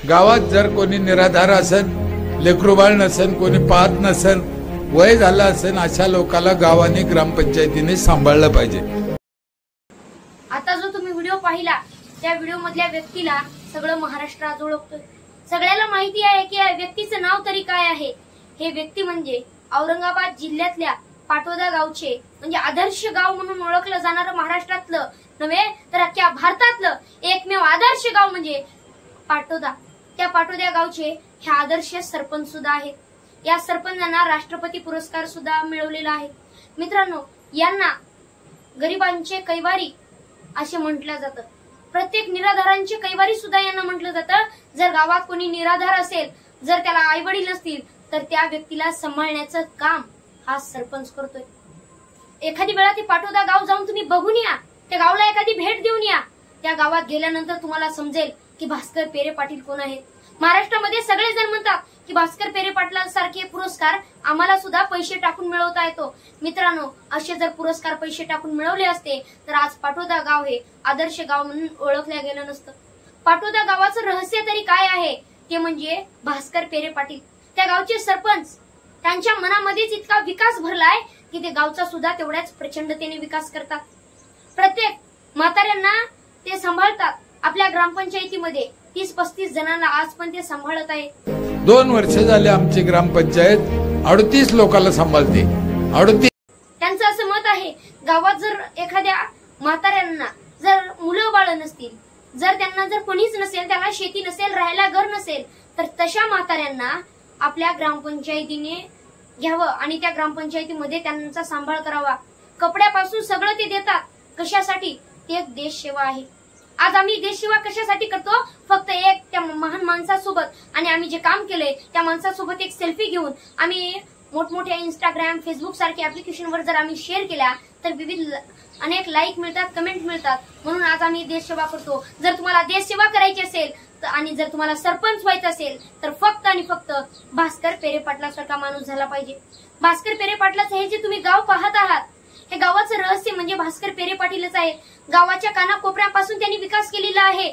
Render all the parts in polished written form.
गावात जर कोणी निराधार असेल, लेकरूबाळ नसेल, कोणी पाहत नसेल, वय झालं असेल, अशा लोकांना गावाने ग्रामपंचायतीने सांभाळलं पाहिजे। आता जो तुम्ही व्हिडिओ पाहिला त्या व्हिडिओ मधल्या व्यक्तीला सगळं महाराष्ट्र आज ओळखतोय। सगळ्याला माहिती आहे की या व्यक्तीचं नाव तरी काय आहे। हे व्यक्ती म्हणजे औरंगाबाद जिल्ह्यातल्या पाटोदा गावचे, म्हणजे आदर्श गाव म्हणून ओळखलं जाणारं महाराष्ट्रातलं नव्हे तर अख्ख्या भारतातलं एकमेव आदर्श गाव म्हणजे पाटोदा। त्या पाटोदा गावचे हे आदर्श सरपंच सुद्धा आहेत। या सरपंचांना राष्ट्रपती पुरस्कार सुद्धा मिळवलेला आहे। मित्रांनो, यांना गरिबांचे कैवारी असे म्हटलं जातं। प्रत्येक निराधारांचे कैवारी सुद्धा यांना म्हटलं जातं। जर गावात कोणी निराधार असेल, जर त्याला आई वडील नसतील, तर त्या व्यक्तीला सांभाळण्याचं काम हा सरपंच करतोय। एखादी वेळा ते पाटोदा गाव जाऊन तुम्ही बघून या, त्या गावाला एखादी भेट देऊन या। त्या गावात गेल्यानंतर तुम्हाला समजेल की भास्कर पेरे पाटील कोण आहेत। महाराष्ट्रामध्ये सगळेजण म्हणतात की भास्कर पेरे पाटलांसारखे पुरस्कार आम्हाला सुद्धा पैसे टाकून मिळवता येतो। मित्रांनो, असे जर पुरस्कार पैसे टाकून मिळवले असते तर आज पाटोदा गाव हे आदर्श गाव म्हणून ओळखलं गेलं नसतं। पाटोदा गावाचं रहस्य तरी काय आहे ते म्हणजे भास्कर पेरे पाटील। त्या गावचे सरपंच, त्यांच्या मनामध्येच इतका विकास भरलाय की ते गावचा सुद्धा तेवढ्याच प्रचंडतेने विकास करतात। प्रत्येक म्हाताऱ्यांना ते सांभाळतात। आपल्या ग्रामपंचायतीमध्ये 30-35 जणांना आज पण ते सांभाळत आहे। 2 वर्ष झाले आमची ग्रामपंचायत 38 लोकांना सांभाळते। 38 त्यांचं असं मत आहे, गावात जर एखाद्या म्हाताऱ्यांना जर मुलं बाळ नसतील, जर त्यांना जर कोणीच नसेल, त्यांना शेती नसेल, राहायला घर नसेल, तर तशा म्हाताऱ्यांना आपल्या ग्रामपंचायतीने घ्यावं आणि त्या ग्रामपंचायतीमध्ये त्यांचा सांभाळ करावा। कपड्यापासून सगळं ते देतात। कशासाठी? ते एक देशसेवा आहे। आज आम्ही देशसेवा कशासाठी करतो? फक्त एक त्या महान माणसासोबत आणि आम्ही जे काम केलंय त्या माणसासोबत एक सेल्फी घेऊन आम्ही मोठमोठ्या इंस्टाग्राम, फेसबुक सारख्या ऍप्लिकेशनवर जर आम्ही शेअर केल्या तर विविध अनेक लाईक मिळतात, कमेंट मिळतात, म्हणून आज आम्ही देशसेवा करतो। जर तुम्हाला देशसेवा करायची असेल आणि जर तुम्हाला सरपंच व्हायचं असेल तर फक्त आणि फक्त भास्कर पेरे पाटलासारखा माणूस झाला पाहिजे। भास्कर पेरे पाटलाचं हे जे तुम्ही गाव पाहत आहात, हे गावाचं रहस्य म्हणजे भास्कर पेरे पाटीलच आहे। गावाच्या कानाकोपऱ्यापासून त्यांनी विकास केलेला आहे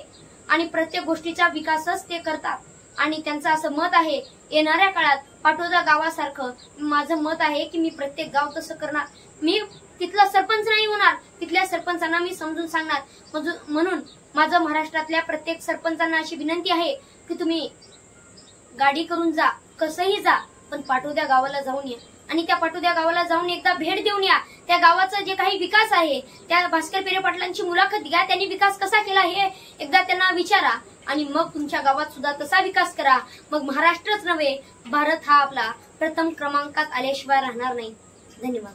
आणि प्रत्येक गोष्टीचा विकासच ते करतात। आणि त्यांचं असं मत आहे, येणाऱ्या काळात पाटोदा गावासारखं माझं मत आहे की मी प्रत्येक गाव तसं करणार। मी तिथला सरपंच नाही होणार, तिथल्या सरपंचांना मी समजून सांगणार। म्हणून माझं महाराष्ट्रातल्या प्रत्येक सरपंचांना अशी विनंती आहे की तुम्ही गाडी करून जा, कसंही जा, पण पाटोदा गावाला जाऊन या आणि त्या पाटोदा गावाला जाऊन एकदा भेट देऊन या। त्या गावाचा जे काही विकास आहे, त्या भास्कर पेरे पाटलांची मुलाखत घ्या, त्यांनी विकास कसा केला हे एकदा त्यांना विचारा आणि मग तुमच्या गावात सुद्धा तसा विकास करा। मग महाराष्ट्रच नव्हे, भारत हा आपला प्रथम क्रमांकात आल्याशिवाय राहणार नाही। धन्यवाद।